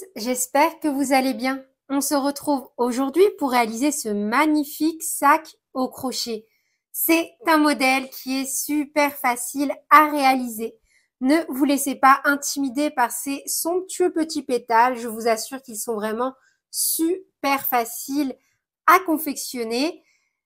tous, j'espère que vous allez bien. On se retrouve aujourd'hui pour réaliser ce magnifique sac au crochet. C'est un modèle qui est super facile à réaliser. Ne vous laissez pas intimider par ces somptueux petits pétales. Je vous assure qu'ils sont vraiment super faciles à confectionner.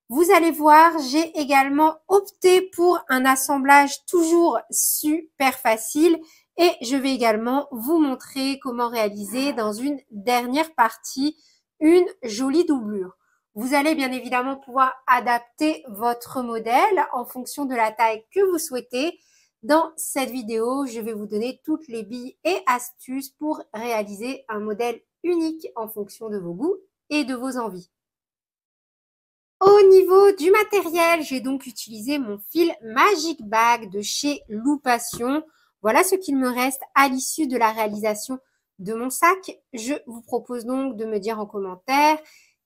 Vous allez voir, j'ai également opté pour un assemblage toujours super facile. Et je vais également vous montrer comment réaliser dans une dernière partie une jolie doublure. Vous allez bien évidemment pouvoir adapter votre modèle en fonction de la taille que vous souhaitez. Dans cette vidéo, je vais vous donner toutes les billes et astuces pour réaliser un modèle unique en fonction de vos goûts et de vos envies. Au niveau du matériel, j'ai donc utilisé mon fil Magic Bag de chez Loupation. Voilà ce qu'il me reste à l'issue de la réalisation de mon sac. Je vous propose donc de me dire en commentaire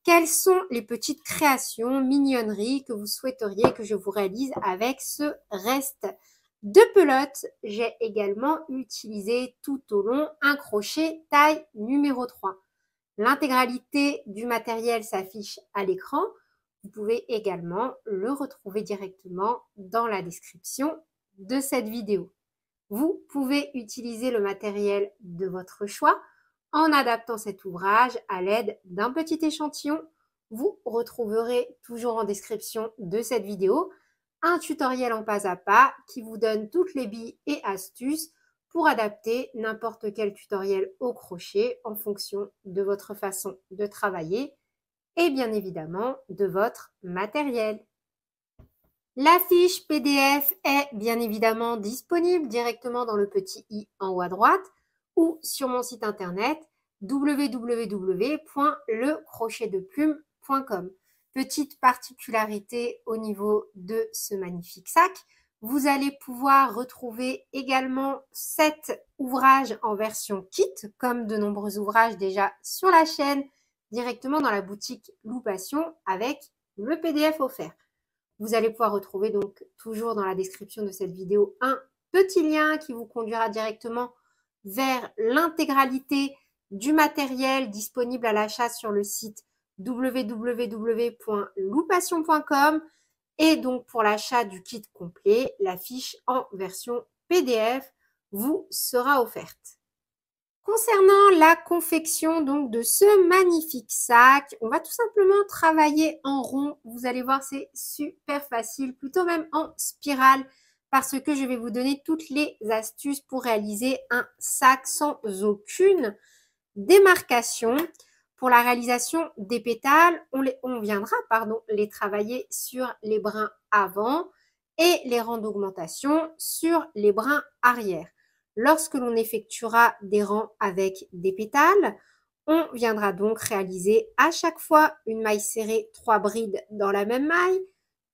quelles sont les petites créations, mignonneries que vous souhaiteriez que je vous réalise avec ce reste de pelote. J'ai également utilisé tout au long un crochet taille numéro 3. L'intégralité du matériel s'affiche à l'écran. Vous pouvez également le retrouver directement dans la description de cette vidéo. Vous pouvez utiliser le matériel de votre choix en adaptant cet ouvrage à l'aide d'un petit échantillon. Vous retrouverez toujours en description de cette vidéo un tutoriel en pas à pas qui vous donne toutes les billes et astuces pour adapter n'importe quel tutoriel au crochet en fonction de votre façon de travailler et bien évidemment de votre matériel. La fiche PDF est bien évidemment disponible directement dans le petit i en haut à droite ou sur mon site internet www.lecrochetdeplume.com. Petite particularité au niveau de ce magnifique sac, vous allez pouvoir retrouver également cet ouvrage en version kit, comme de nombreux ouvrages déjà sur la chaîne, directement dans la boutique Loupation avec le PDF offert. Vous allez pouvoir retrouver donc toujours dans la description de cette vidéo un petit lien qui vous conduira directement vers l'intégralité du matériel disponible à l'achat sur le site www.loupation.com et donc pour l'achat du kit complet, la fiche en version PDF vous sera offerte. Concernant la confection donc de ce magnifique sac, on va tout simplement travailler en rond. Vous allez voir, c'est super facile, plutôt même en spirale, parce que je vais vous donner toutes les astuces pour réaliser un sac sans aucune démarcation. Pour la réalisation des pétales, on viendra les travailler sur les brins avant et les rangs d'augmentation sur les brins arrière. Lorsque l'on effectuera des rangs avec des pétales, on viendra donc réaliser à chaque fois une maille serrée, 3 brides dans la même maille,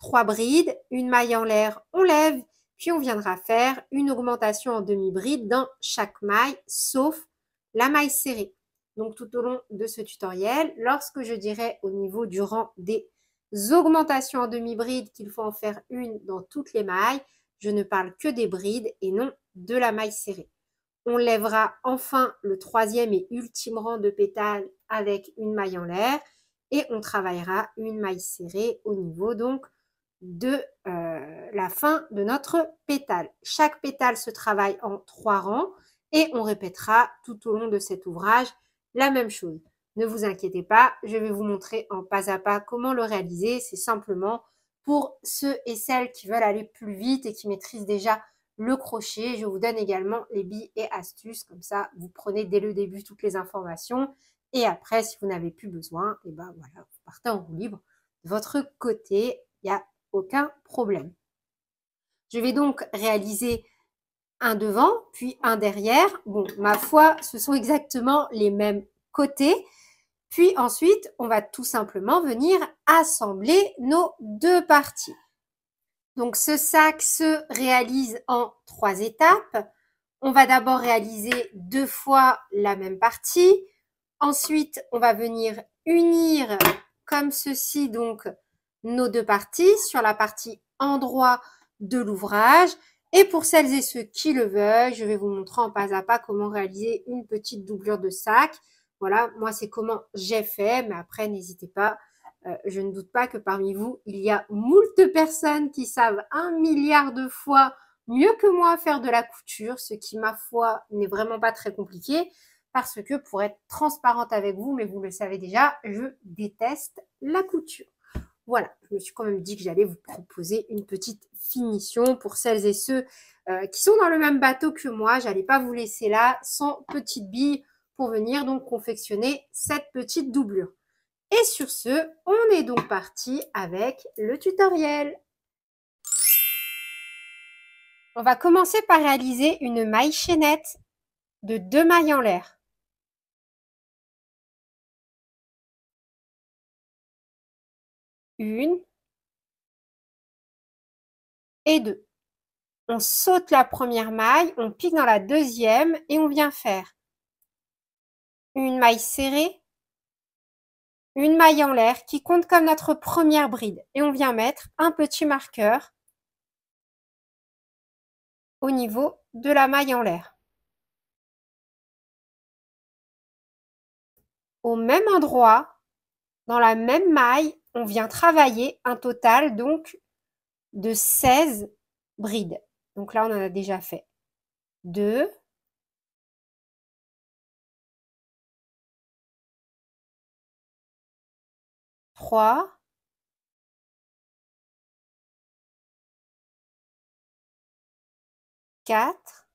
3 brides, une maille en l'air, on lève, puis on viendra faire une augmentation en demi-bride dans chaque maille, sauf la maille serrée. Donc tout au long de ce tutoriel, lorsque je dirai au niveau du rang des augmentations en demi-bride qu'il faut en faire une dans toutes les mailles, je ne parle que des brides et non de la maille serrée. On lèvera enfin le troisième et ultime rang de pétales avec une maille en l'air et on travaillera une maille serrée au niveau donc de la fin de notre pétale. Chaque pétale se travaille en 3 rangs et on répétera tout au long de cet ouvrage la même chose. Ne vous inquiétez pas, je vais vous montrer en pas à pas comment le réaliser. C'est simplement pour ceux et celles qui veulent aller plus vite et qui maîtrisent déjà le crochet. Je vous donne également les billes et astuces. Comme ça, vous prenez dès le début toutes les informations. Et après, si vous n'avez plus besoin, et ben voilà, vous partez en roue libre. De votre côté, il n'y a aucun problème. Je vais donc réaliser un devant, puis un derrière. Bon, ma foi, ce sont exactement les mêmes côtés. Puis ensuite, on va tout simplement venir assembler nos deux parties. Donc, ce sac se réalise en 3 étapes. On va d'abord réaliser 2 fois la même partie. Ensuite, on va venir unir comme ceci, donc, nos deux parties sur la partie endroit de l'ouvrage. Et pour celles et ceux qui le veulent, je vais vous montrer en pas à pas comment réaliser une petite doublure de sac. Voilà, moi c'est comment j'ai fait, mais après n'hésitez pas. Je ne doute pas que parmi vous, il y a moult personnes qui savent 1 milliard de fois mieux que moi faire de la couture, ce qui, ma foi, n'est vraiment pas très compliqué, parce que pour être transparente avec vous, mais vous le savez déjà, je déteste la couture. Voilà, je me suis quand même dit que j'allais vous proposer une petite finition pour celles et ceux qui sont dans le même bateau que moi. J'allais pas vous laisser là sans petite bille pour venir donc confectionner cette petite doublure. Et sur ce, on est donc parti avec le tutoriel. On va commencer par réaliser une maille chaînette de 2 mailles en l'air. Une et deux. On saute la première maille, on pique dans la deuxième et on vient faire une maille serrée, une maille en l'air qui compte comme notre première bride. Et on vient mettre un petit marqueur au niveau de la maille en l'air. Au même endroit, dans la même maille, on vient travailler un total donc de 16 brides. Donc là, on en a déjà fait 2, 3, 4,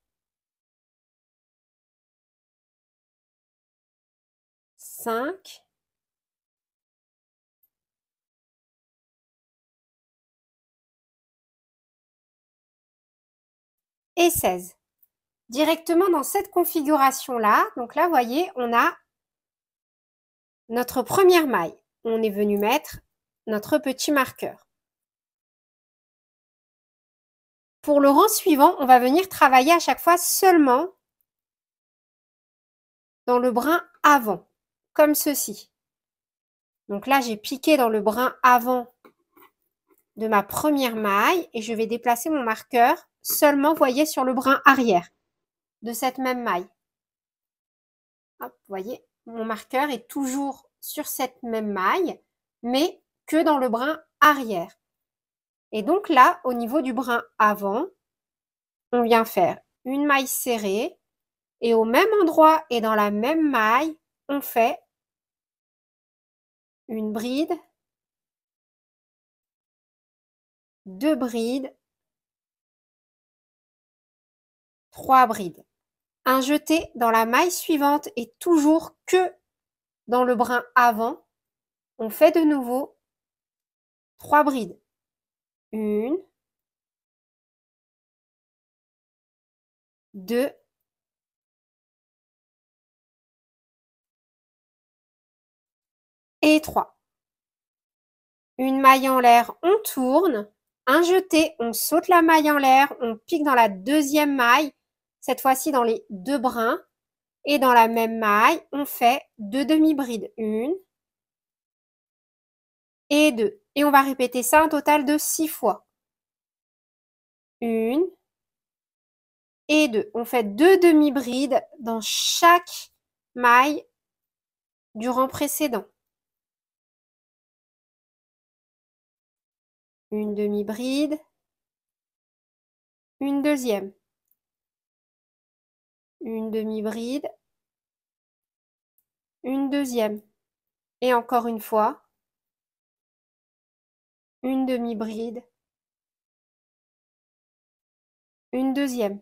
5, et 16. Directement dans cette configuration-là, donc là, vous voyez, on a notre première maille. On est venu mettre notre petit marqueur. Pour le rang suivant, on va venir travailler à chaque fois seulement dans le brin avant, comme ceci. Donc là, j'ai piqué dans le brin avant de ma première maille et je vais déplacer mon marqueur seulement, voyez, sur le brin arrière de cette même maille. Hop, vous voyez, mon marqueur est toujours sur cette même maille, mais que dans le brin arrière. Et donc là, au niveau du brin avant, on vient faire une maille serrée et au même endroit et dans la même maille, on fait une bride, 2 brides, 3 brides. Un jeté dans la maille suivante et toujours que dans le brin avant, on fait de nouveau 3 brides. 1, 2, et 3. Une maille en l'air, on tourne. Un jeté, on saute la maille en l'air, on pique dans la deuxième maille, cette fois-ci dans les 2 brins. Et dans la même maille, on fait 2 demi-brides. 1 et 2. Et on va répéter ça un total de 6 fois. 1 et 2. On fait 2 demi-brides dans chaque maille du rang précédent. Une demi-bride, une deuxième, une demi-bride, une deuxième, et encore une fois, une demi-bride, une deuxième,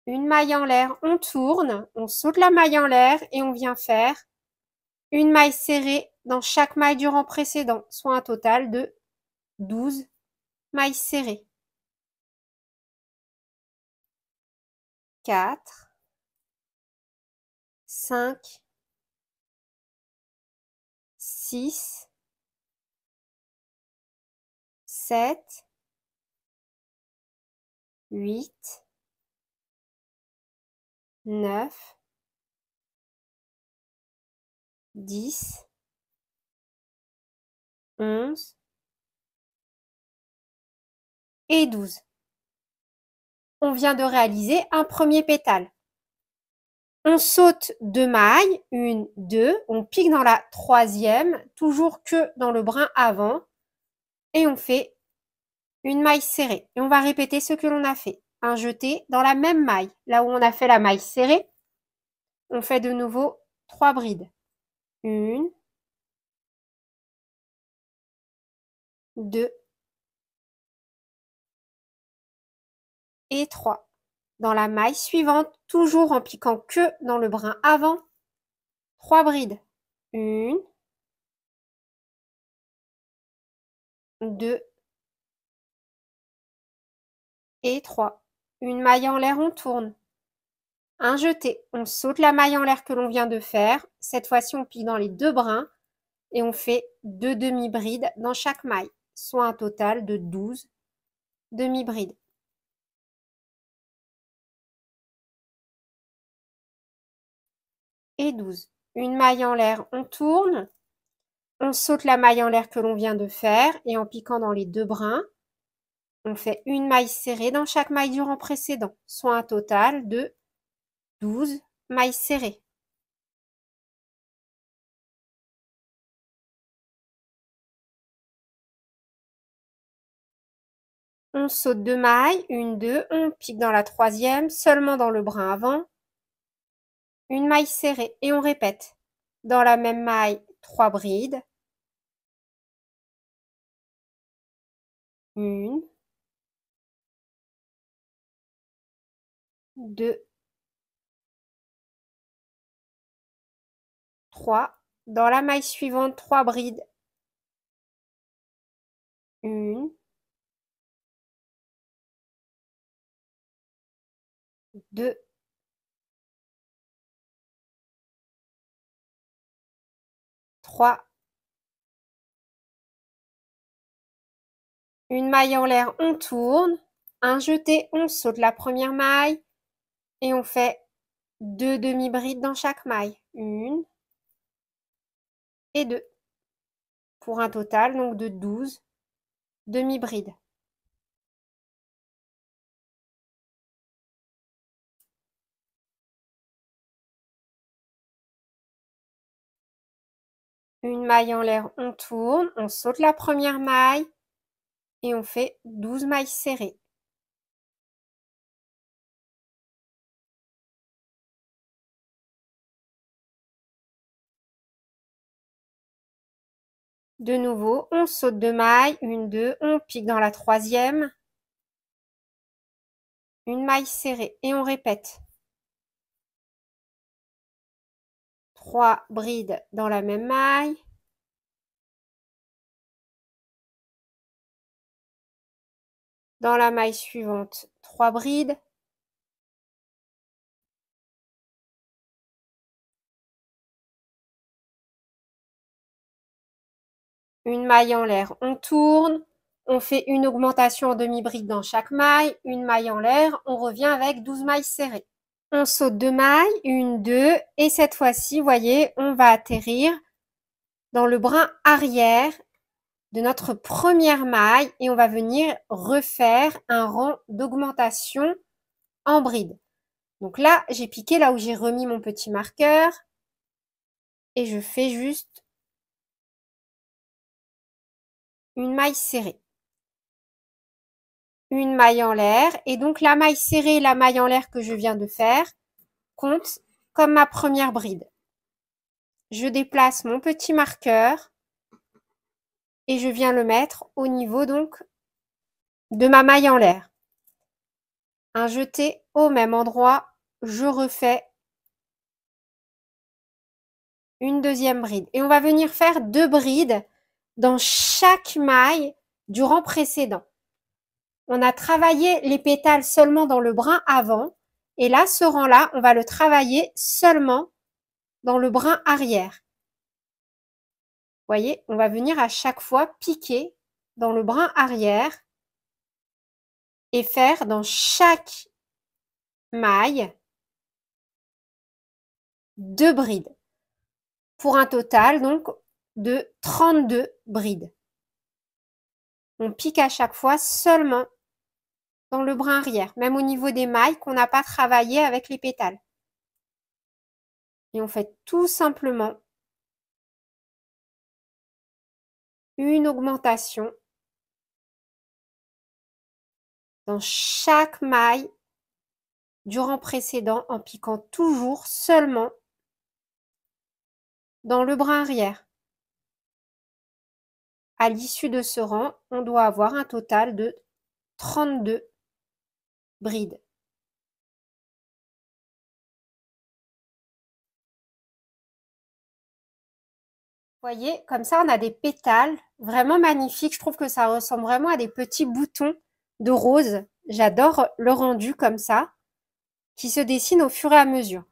une maille en l'air, on tourne, on saute la maille en l'air et on vient faire une maille serrée dans chaque maille du rang précédent, soit un total de 12 mailles serrées. 4, 5, 6, 7, 8, 9, 10, 11 et 12. on vient de réaliser un premier pétale. On saute 2 mailles, 1, 2, on pique dans la troisième, toujours que dans le brin avant, et on fait une maille serrée. Et on va répéter ce que l'on a fait. Un jeté dans la même maille, là où on a fait la maille serrée, on fait de nouveau 3 brides. 1, 2 et 3. Dans la maille suivante, toujours en piquant que dans le brin avant, 3 brides. 1, 2 et 3. Une maille en l'air, on tourne. Un jeté, on saute la maille en l'air que l'on vient de faire. Cette fois-ci, on pique dans les 2 brins et on fait 2 demi-brides dans chaque maille, soit un total de 12 demi-brides. Et 12. Une maille en l'air, on tourne. On saute la maille en l'air que l'on vient de faire et en piquant dans les 2 brins, on fait une maille serrée dans chaque maille du rang précédent, soit un total de 12 mailles serrées. On saute 2 mailles, 1, 2, on pique dans la troisième, seulement dans le brin avant, une maille serrée et on répète. Dans la même maille, 3 brides. 1, 2, 3. Dans la maille suivante, 3 brides. 1, 2, 3. Une maille en l'air, on tourne. Un jeté, on saute la première maille et on fait 2 demi-brides dans chaque maille. 1 et 2. Pour un total donc de 12 demi-brides. Une maille en l'air, on tourne, on saute la première maille et on fait 12 mailles serrées. De nouveau, on saute 2 mailles, 1, 2, on pique dans la troisième, une maille serrée et on répète. 3 brides dans la même maille. Dans la maille suivante, 3 brides. Une maille en l'air, on tourne. On fait une augmentation en demi-bride dans chaque maille. Une maille en l'air, on revient avec 12 mailles serrées. On saute 2 mailles, 1, 2, et cette fois-ci, vous voyez, on va atterrir dans le brin arrière de notre première maille et on va venir refaire un rang d'augmentation en bride. Donc là, j'ai piqué là où j'ai remis mon petit marqueur et je fais juste une maille serrée. Une maille en l'air et donc la maille serrée et la maille en l'air que je viens de faire comptent comme ma première bride. Je déplace mon petit marqueur et je viens le mettre au niveau donc de ma maille en l'air. Un jeté au même endroit, je refais une deuxième bride. Et on va venir faire 2 brides dans chaque maille du rang précédent. On a travaillé les pétales seulement dans le brin avant. Et là, ce rang-là, on va le travailler seulement dans le brin arrière. Vous voyez, on va venir à chaque fois piquer dans le brin arrière et faire dans chaque maille 2 brides. Pour un total donc de 32 brides. On pique à chaque fois seulement dans le brin arrière, même au niveau des mailles qu'on n'a pas travaillé avec les pétales. Et on fait tout simplement une augmentation dans chaque maille du rang précédent en piquant toujours seulement dans le brin arrière. À l'issue de ce rang, on doit avoir un total de 32 brides. Vous voyez, comme ça, on a des pétales vraiment magnifiques. Je trouve que ça ressemble vraiment à des petits boutons de rose. J'adore le rendu comme ça, qui se dessine au fur et à mesure.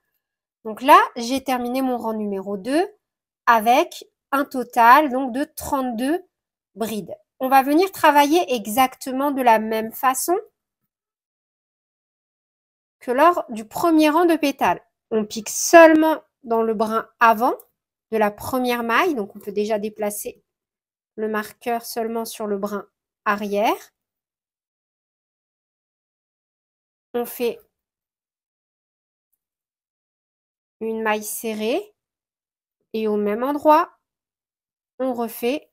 Donc là, j'ai terminé mon rang numéro 2 avec un total donc de 32 brides. On va venir travailler exactement de la même façon que lors du premier rang de pétales. On pique seulement dans le brin avant de la première maille, donc on peut déjà déplacer le marqueur seulement sur le brin arrière. On fait une maille serrée et au même endroit, on refait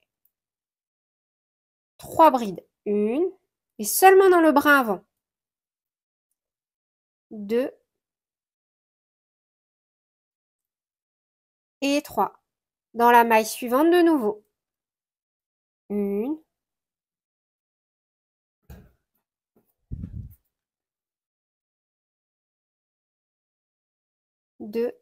3 brides. Une, et seulement dans le brin avant. 2 et 3. Dans la maille suivante de nouveau. Une, 2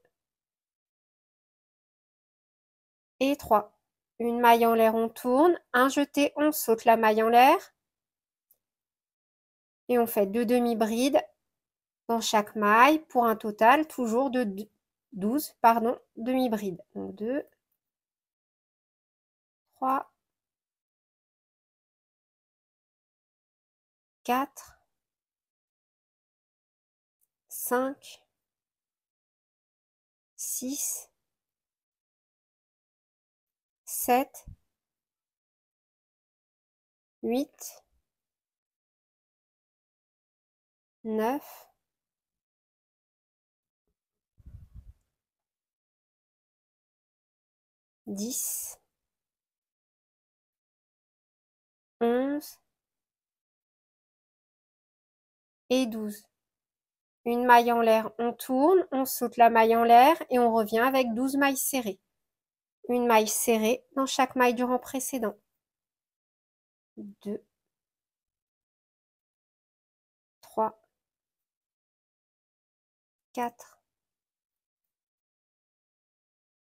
et 3. Une maille en l'air, on tourne. Un jeté, on saute la maille en l'air. Et on fait 2 demi-brides dans chaque maille pour un total toujours de 12 demi-brides. Donc 2, 3, 4, 5, 6, 7, 8, 9, 10, 11 et 12. Une maille en l'air, on tourne, on saute la maille en l'air et on revient avec 12 mailles serrées. Une maille serrée dans chaque maille du rang précédent. 2, 3, 4,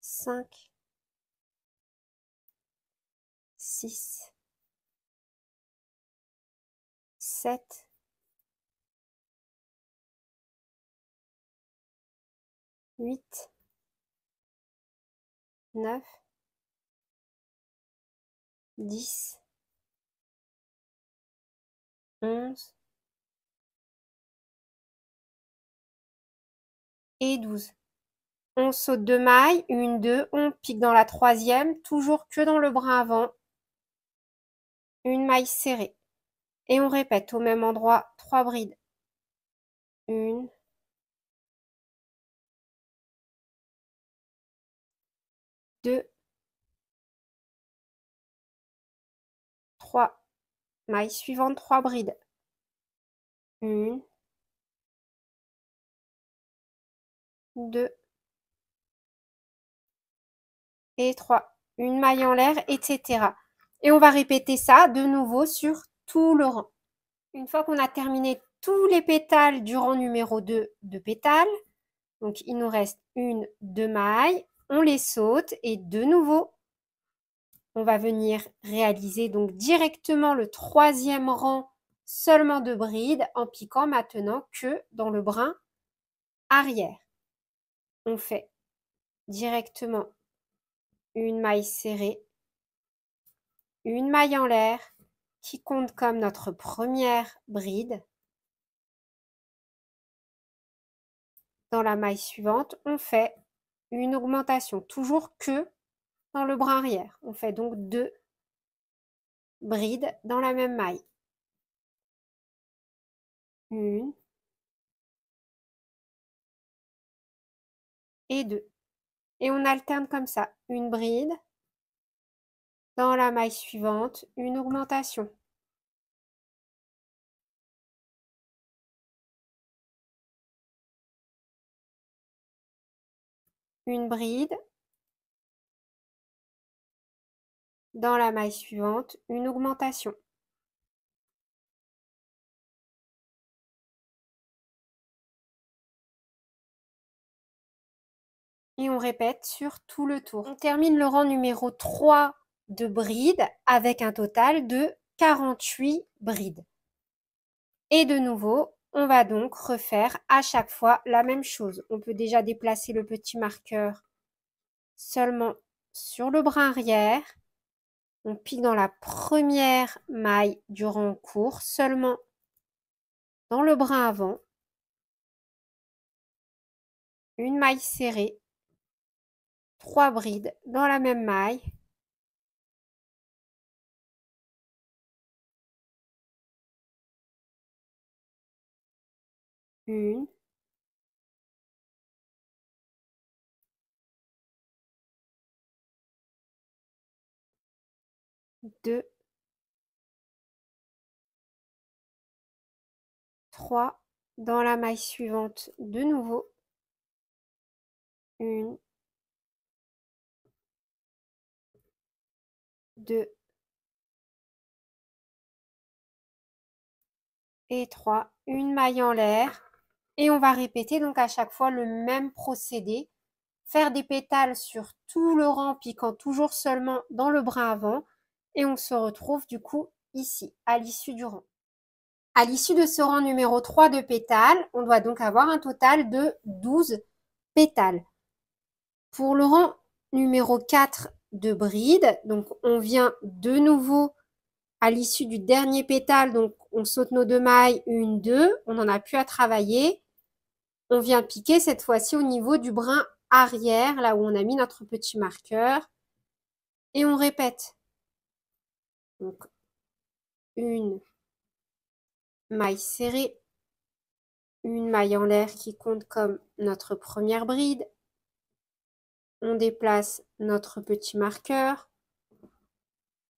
5, 6, 7, 8, 9, 10, 11 et 12. On saute 2 mailles, 1, 2, on pique dans la troisième, toujours que dans le brin avant. Une maille serrée. Et on répète au même endroit 3 brides. 1, 2, 3. Maille suivante, 3 brides. 1, 2 et 3. Une maille en l'air, etc. Et on va répéter ça de nouveau sur tout le rang. Une fois qu'on a terminé tous les pétales du rang numéro 2 de pétales, donc il nous reste 1, 2 mailles, on les saute et de nouveau, on va venir réaliser donc directement le troisième rang seulement de brides en piquant maintenant que dans le brin arrière. On fait directement une maille serrée, une maille en l'air qui compte comme notre première bride. Dans la maille suivante, on fait une augmentation, toujours que dans le brin arrière. On fait donc 2 brides dans la même maille. 1 et 2. Et on alterne comme ça, une bride, dans la maille suivante, une augmentation. Une bride, dans la maille suivante, une augmentation. Et on répète sur tout le tour. On termine le rang numéro 3 de brides avec un total de 48 brides. Et de nouveau, on va donc refaire à chaque fois la même chose. On peut déjà déplacer le petit marqueur seulement sur le brin arrière. On pique dans la première maille du rang court, seulement dans le brin avant. Une maille serrée, 3 brides dans la même maille. Une, 2, 3, dans la maille suivante de nouveau. Une, 2 et 3, une maille en l'air. Et on va répéter donc à chaque fois le même procédé. Faire des pétales sur tout le rang, piquant toujours seulement dans le brin avant. Et on se retrouve du coup ici, à l'issue du rang. À l'issue de ce rang numéro 3 de pétales, on doit donc avoir un total de 12 pétales. Pour le rang numéro 4 de bride, donc on vient de nouveau à l'issue du dernier pétale, donc on saute nos 2 mailles, 1, 2, on n'en a plus à travailler. On vient piquer cette fois-ci au niveau du brin arrière, là où on a mis notre petit marqueur. Et on répète. Donc, une maille serrée, une maille en l'air qui compte comme notre première bride. On déplace notre petit marqueur.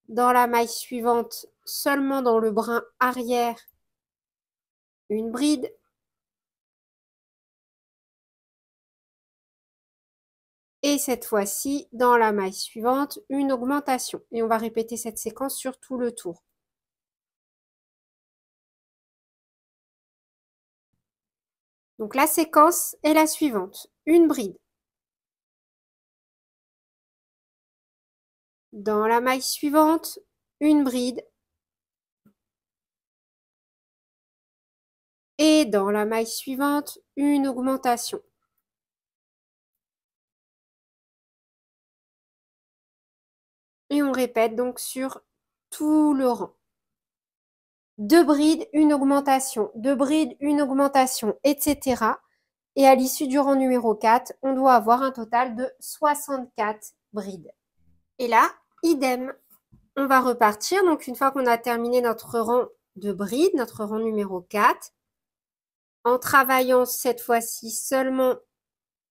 Dans la maille suivante, seulement dans le brin arrière, une bride. Et cette fois-ci, dans la maille suivante, une augmentation. Et on va répéter cette séquence sur tout le tour. Donc la séquence est la suivante. Une bride. Dans la maille suivante, une bride. Et dans la maille suivante, une augmentation. Et on répète donc sur tout le rang. 2 brides, une augmentation, 2 brides, une augmentation, etc. Et à l'issue du rang numéro 4, on doit avoir un total de 64 brides. Et là, idem. On va repartir. Donc, une fois qu'on a terminé notre rang de brides, notre rang numéro 4, en travaillant cette fois-ci seulement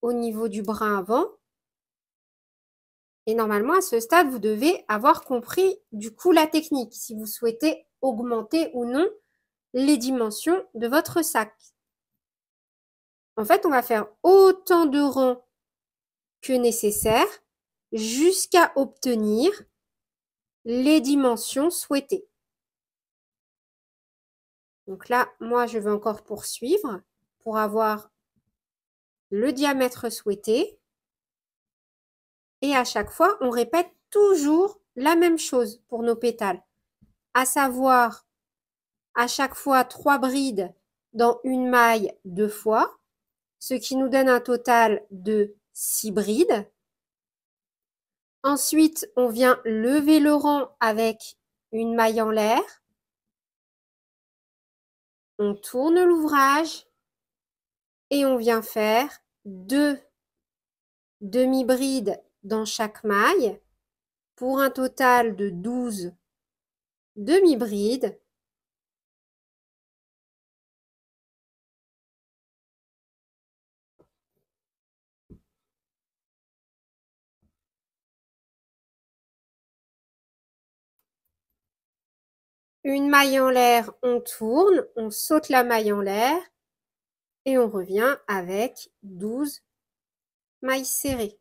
au niveau du brin avant. Et normalement, à ce stade, vous devez avoir compris du coup la technique, si vous souhaitez augmenter ou non les dimensions de votre sac. En fait, on va faire autant de rangs que nécessaire jusqu'à obtenir les dimensions souhaitées. Donc là, moi, je vais encore poursuivre pour avoir le diamètre souhaité. Et à chaque fois, on répète toujours la même chose pour nos pétales, à savoir à chaque fois 3 brides dans une maille 2 fois, ce qui nous donne un total de 6 brides. Ensuite, on vient lever le rang avec une maille en l'air. On tourne l'ouvrage et on vient faire 2 demi-brides dans chaque maille pour un total de 12 demi-brides. Une maille en l'air, on tourne, on saute la maille en l'air et on revient avec 12 mailles serrées.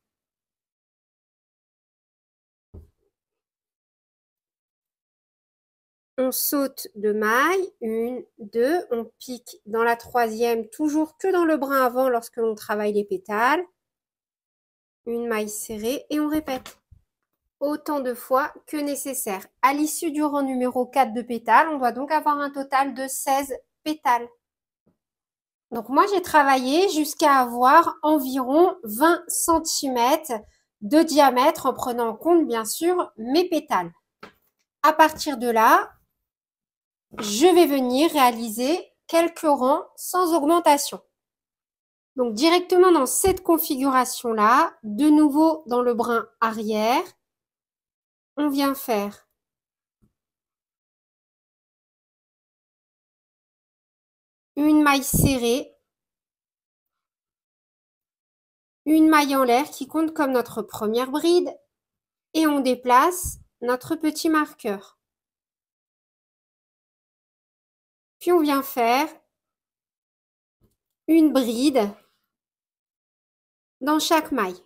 On saute 2 mailles, 1, 2, on pique dans la troisième, toujours que dans le brin avant lorsque l'on travaille les pétales. Une maille serrée et on répète autant de fois que nécessaire. À l'issue du rang numéro 4 de pétales, on doit donc avoir un total de 16 pétales. Donc moi, j'ai travaillé jusqu'à avoir environ 20 cm de diamètre en prenant en compte, bien sûr, mes pétales. À partir de là, je vais venir réaliser quelques rangs sans augmentation. Donc directement dans cette configuration-là, de nouveau dans le brin arrière, on vient faire une maille serrée, une maille en l'air qui compte comme notre première bride et on déplace notre petit marqueur. Puis on vient faire une bride dans chaque maille.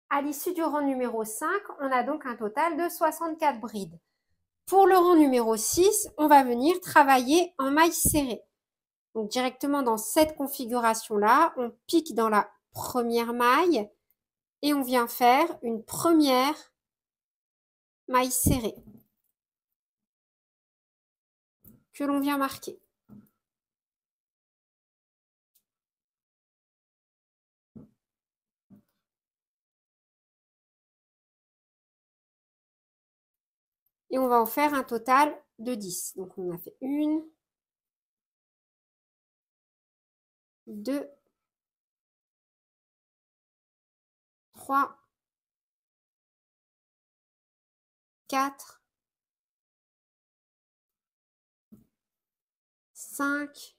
À l'issue du rang numéro 5, on a donc un total de 64 brides. Pour le rang numéro 6, on va venir travailler en maille serrée. Donc directement dans cette configuration-là, on pique dans la première maille et on vient faire une première maille serrée que l'on vient marquer. Et on va en faire un total de 10. Donc on a fait 1, 2, 3, 4, 5,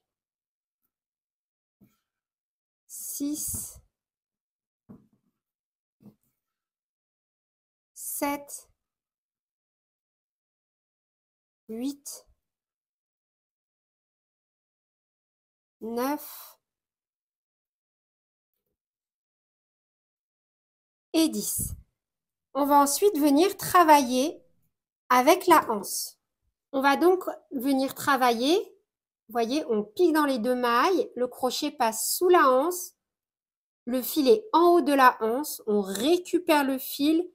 6, 7, 8, 9 et 10. On va ensuite venir travailler avec la anse. On va donc venir travailler, vous voyez, on pique dans les 2 mailles, le crochet passe sous la anse, le fil est en haut de la anse, on récupère le fil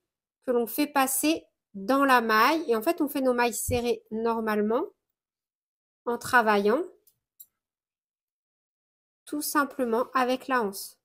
que l'on fait passer dans la maille et en fait on fait nos mailles serrées normalement en travaillant tout simplement avec la anse.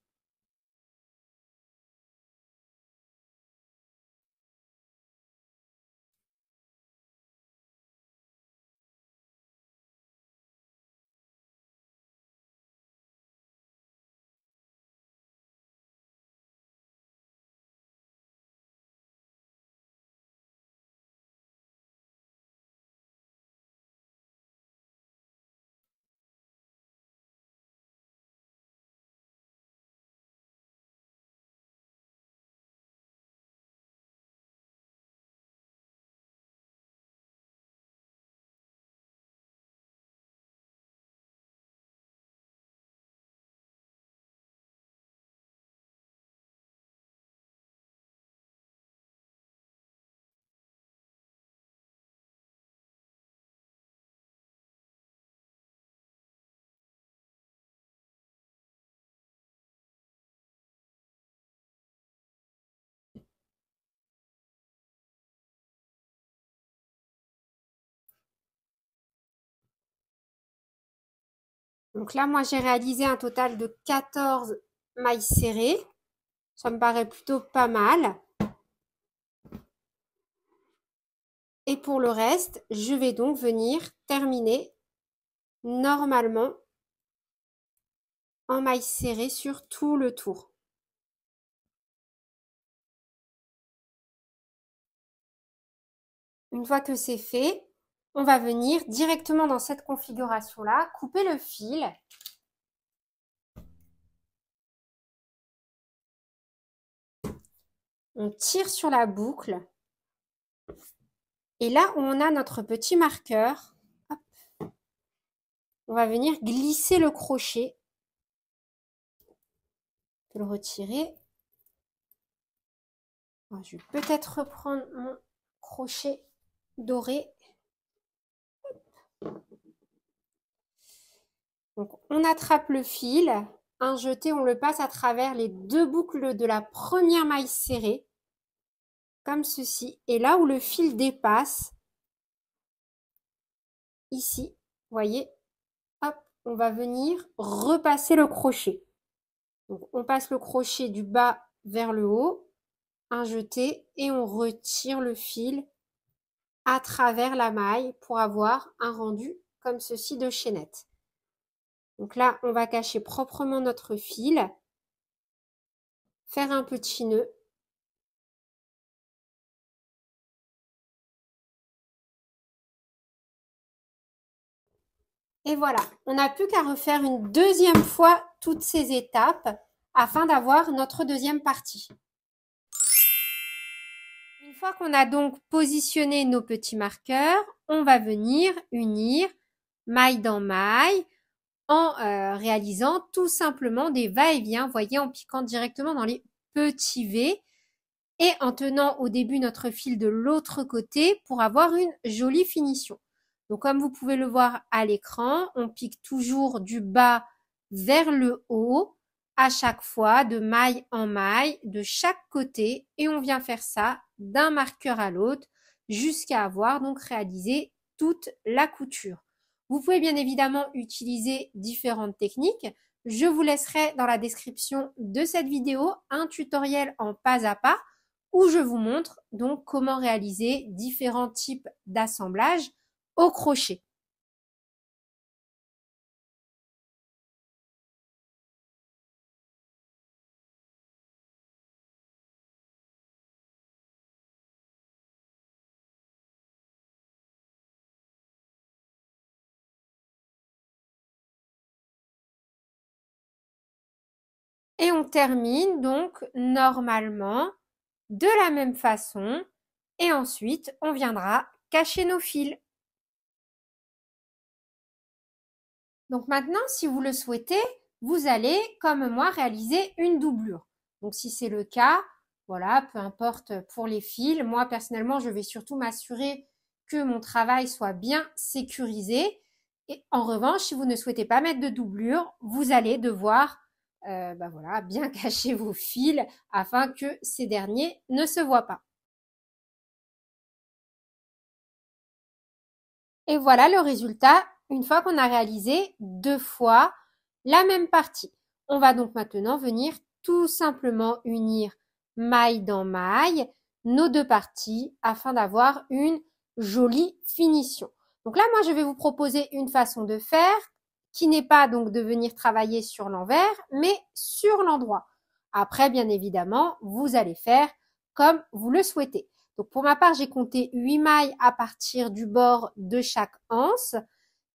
Donc là, moi, j'ai réalisé un total de 14 mailles serrées. Ça me paraît plutôt pas mal. Et pour le reste, je vais donc venir terminer normalement en maille serrée sur tout le tour. Une fois que c'est fait, on va venir directement dans cette configuration-là, couper le fil On tire sur la boucle. Et là où on a notre petit marqueur, hop, on va venir glisser le crochet. On peut le retirer. Je vais peut-être reprendre mon crochet doré. Donc, on attrape le fil. Un jeté, on le passe à travers les deux boucles de la première maille serrée. Comme ceci. Et là où le fil dépasse, ici, vous voyez, hop, on va venir repasser le crochet. Donc, on passe le crochet du bas vers le haut, un jeté, et on retire le fil à travers la maille pour avoir un rendu comme ceci de chaînette. Donc là, on va cacher proprement notre fil, faire un petit nœud. Et voilà, on n'a plus qu'à refaire une deuxième fois toutes ces étapes afin d'avoir notre deuxième partie. Une fois qu'on a donc positionné nos petits marqueurs, on va venir unir maille dans maille en réalisant tout simplement des va-et-vient, voyez, en piquant directement dans les petits V et en tenant au début notre fil de l'autre côté pour avoir une jolie finition. Donc comme vous pouvez le voir à l'écran, on pique toujours du bas vers le haut à chaque fois, de maille en maille, de chaque côté, et on vient faire ça d'un marqueur à l'autre jusqu'à avoir donc réalisé toute la couture. Vous pouvez bien évidemment utiliser différentes techniques. Je vous laisserai dans la description de cette vidéo un tutoriel en pas à pas où je vous montre donc comment réaliser différents types d'assemblages au crochet. Et on termine donc normalement de la même façon et ensuite on viendra cacher nos fils. Donc maintenant, si vous le souhaitez, vous allez, comme moi, réaliser une doublure. Donc si c'est le cas, voilà, peu importe pour les fils. Moi, personnellement, je vais surtout m'assurer que mon travail soit bien sécurisé. Et en revanche, si vous ne souhaitez pas mettre de doublure, vous allez devoir voilà, bien cacher vos fils afin que ces derniers ne se voient pas. Et voilà le résultat une fois qu'on a réalisé deux fois la même partie. On va donc maintenant venir tout simplement unir maille dans maille nos deux parties afin d'avoir une jolie finition. Donc là, moi, je vais vous proposer une façon de faire qui n'est pas donc de venir travailler sur l'envers, mais sur l'endroit. Après, bien évidemment, vous allez faire comme vous le souhaitez. Donc pour ma part, j'ai compté 8 mailles à partir du bord de chaque anse.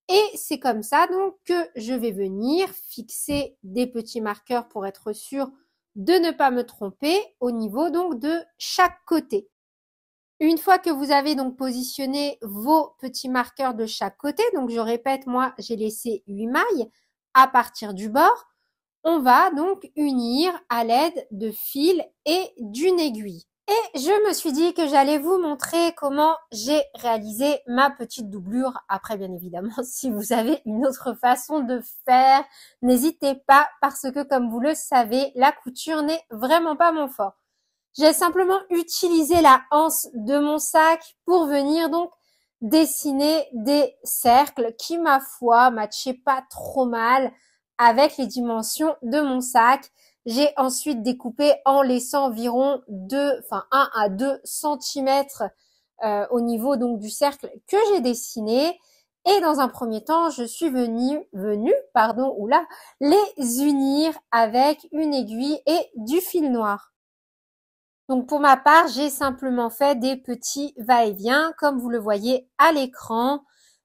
Et c'est comme ça donc que je vais venir fixer des petits marqueurs pour être sûr de ne pas me tromper au niveau donc de chaque côté. Une fois que vous avez donc positionné vos petits marqueurs de chaque côté, donc je répète, moi j'ai laissé 8 mailles à partir du bord, on va donc unir à l'aide de fils et d'une aiguille. Et je me suis dit que j'allais vous montrer comment j'ai réalisé ma petite doublure. Après, bien évidemment, si vous avez une autre façon de faire, n'hésitez pas parce que comme vous le savez, la couture n'est vraiment pas mon fort. J'ai simplement utilisé la anse de mon sac pour venir donc dessiner des cercles qui, ma foi, matchaient pas trop mal avec les dimensions de mon sac. J'ai ensuite découpé en laissant environ 1 à 2 centimètres au niveau donc du cercle que j'ai dessiné. Et dans un premier temps, je suis venue les unir avec une aiguille et du fil noir. Donc pour ma part, j'ai simplement fait des petits va-et-vient comme vous le voyez à l'écran.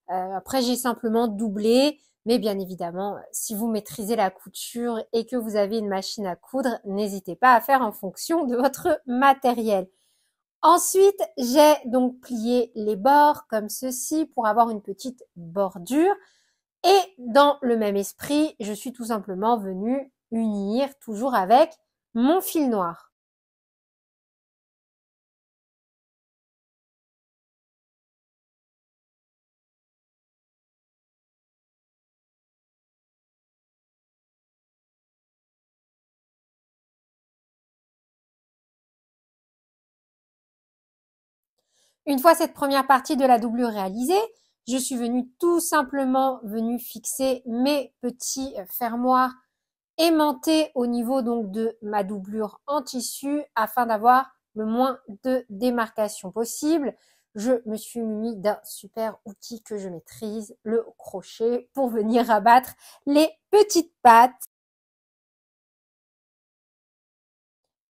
Après, j'ai simplement doublé Mais bien évidemment, si vous maîtrisez la couture et que vous avez une machine à coudre, n'hésitez pas à faire en fonction de votre matériel. Ensuite, j'ai donc plié les bords comme ceci pour avoir une petite bordure. Et dans le même esprit, je suis tout simplement venue unir toujours avec mon fil noir. Une fois cette première partie de la doublure réalisée, je suis venue tout simplement fixer mes petits fermoirs aimantés au niveau donc de ma doublure en tissu afin d'avoir le moins de démarcation possible. Je me suis muni d'un super outil que je maîtrise, le crochet, pour venir abattre les petites pattes.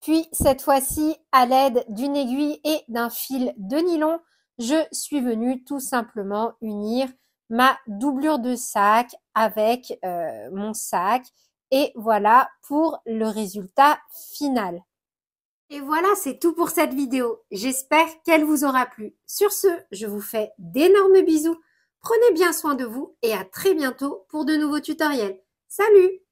Puis cette fois-ci, à l'aide d'une aiguille et d'un fil de nylon, je suis venue tout simplement unir ma doublure de sac avec mon sac. Et voilà pour le résultat final. Et voilà, c'est tout pour cette vidéo. J'espère qu'elle vous aura plu. Sur ce, je vous fais d'énormes bisous. Prenez bien soin de vous et à très bientôt pour de nouveaux tutoriels. Salut!